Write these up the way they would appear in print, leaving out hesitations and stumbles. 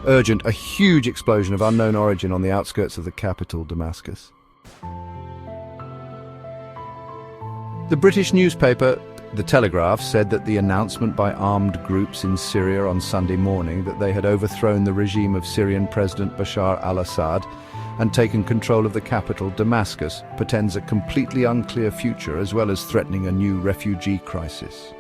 Urgent, a huge explosion of unknown origin on the outskirts of the capital, Damascus. The British newspaper, The Telegraph, said that the announcement by armed groups in Syria on Sunday morning that they had overthrown the regime of Syrian President Bashar al-Assad and taken control of the capital, Damascus, portends a completely unclear future as well as threatening a new refugee crisis.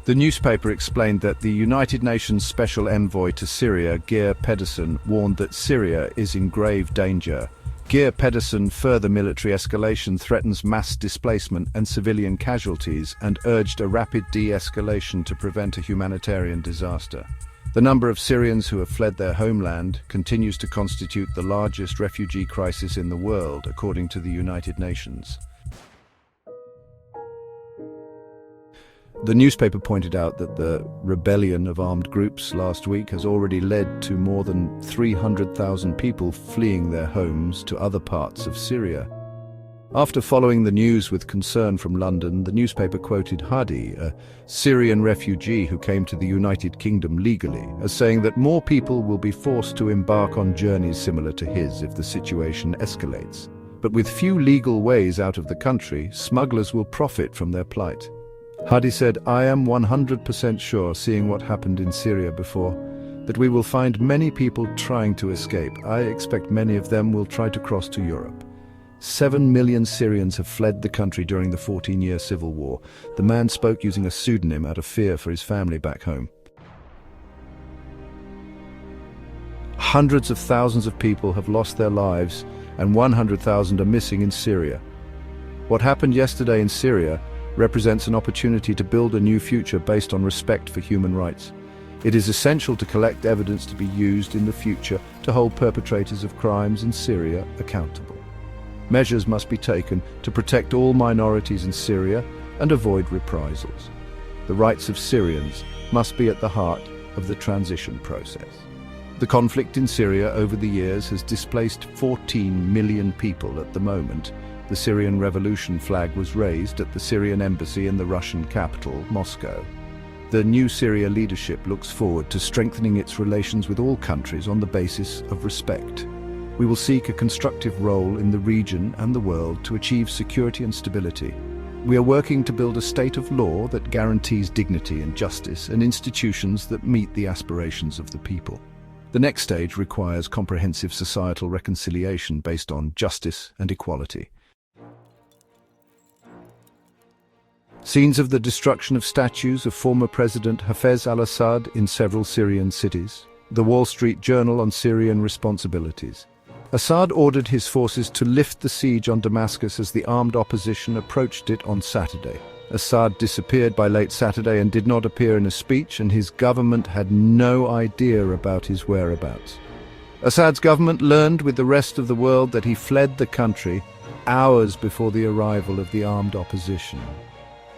The newspaper explained that the United Nations Special Envoy to Syria, Geir Pedersen, warned that Syria is in grave danger. Geir Pedersen, further military escalation threatens mass displacement and civilian casualties and urged a rapid de-escalation to prevent a humanitarian disaster. The number of Syrians who have fled their homeland continues to constitute the largest refugee crisis in the world, according to the United Nations. The newspaper pointed out that the rebellion of armed groups last week has already led to more than 300,000 people fleeing their homes to other parts of Syria. After following the news with concern from London, the newspaper quoted Hadi, a Syrian refugee who came to the United Kingdom legally, as saying that more people will be forced to embark on journeys similar to his if the situation escalates. But with few legal ways out of the country, smugglers will profit from their plight. Hadi said, "I am 100% sure, seeing what happened in Syria before, that we will find many people trying to escape. I expect many of them will try to cross to Europe. 7 million Syrians have fled the country during the 14-year civil war." The man spoke using a pseudonym out of fear for his family back home. Hundreds of thousands of people have lost their lives and 100,000 are missing in Syria. What happened yesterday in Syria represents an opportunity to build a new future based on respect for human rights. It is essential to collect evidence to be used in the future to hold perpetrators of crimes in Syria accountable. Measures must be taken to protect all minorities in Syria and avoid reprisals. The rights of Syrians must be at the heart of the transition process. The conflict in Syria over the years has displaced 14 million people at the moment. The Syrian revolution flag was raised at the Syrian embassy in the Russian capital, Moscow. The new Syria leadership looks forward to strengthening its relations with all countries on the basis of respect. We will seek a constructive role in the region and the world to achieve security and stability. We are working to build a state of law that guarantees dignity and justice and institutions that meet the aspirations of the people. The next stage requires comprehensive societal reconciliation based on justice and equality. Scenes of the destruction of statues of former President Hafez al-Assad in several Syrian cities. The Wall Street Journal on Syrian responsibilities. Assad ordered his forces to lift the siege on Damascus as the armed opposition approached it on Saturday. Assad disappeared by late Saturday and did not appear in a speech, and his government had no idea about his whereabouts. Assad's government learned with the rest of the world that he fled the country hours before the arrival of the armed opposition.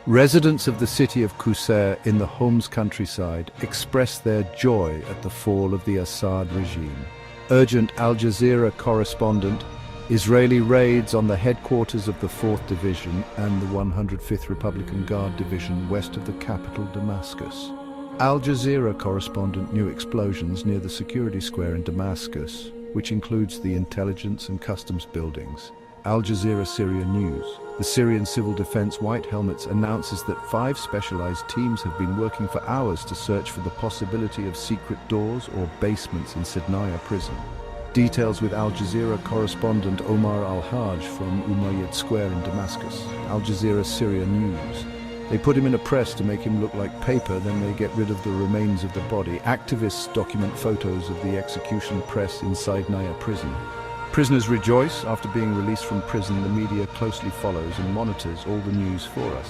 Residents of the city of Qusair in the Homs countryside expressed their joy at the fall of the Assad regime. Urgent Al Jazeera correspondent, Israeli raids on the headquarters of the 4th Division and the 105th Republican Guard Division west of the capital Damascus. Al Jazeera correspondent, new explosions near the security square in Damascus, which includes the intelligence and customs buildings. Al Jazeera Syria News. The Syrian Civil Defense White Helmets announces that 5 specialized teams have been working for hours to search for the possibility of secret doors or basements in Sidnaya prison. Details with Al Jazeera correspondent Omar Al-Hajj from Umayyad Square in Damascus. Al Jazeera Syria News. They put him in a press to make him look like paper, then they get rid of the remains of the body. Activists document photos of the execution press inside Sidnaya prison. Prisoners rejoice after being released from prison. The media closely follows and monitors all the news for us.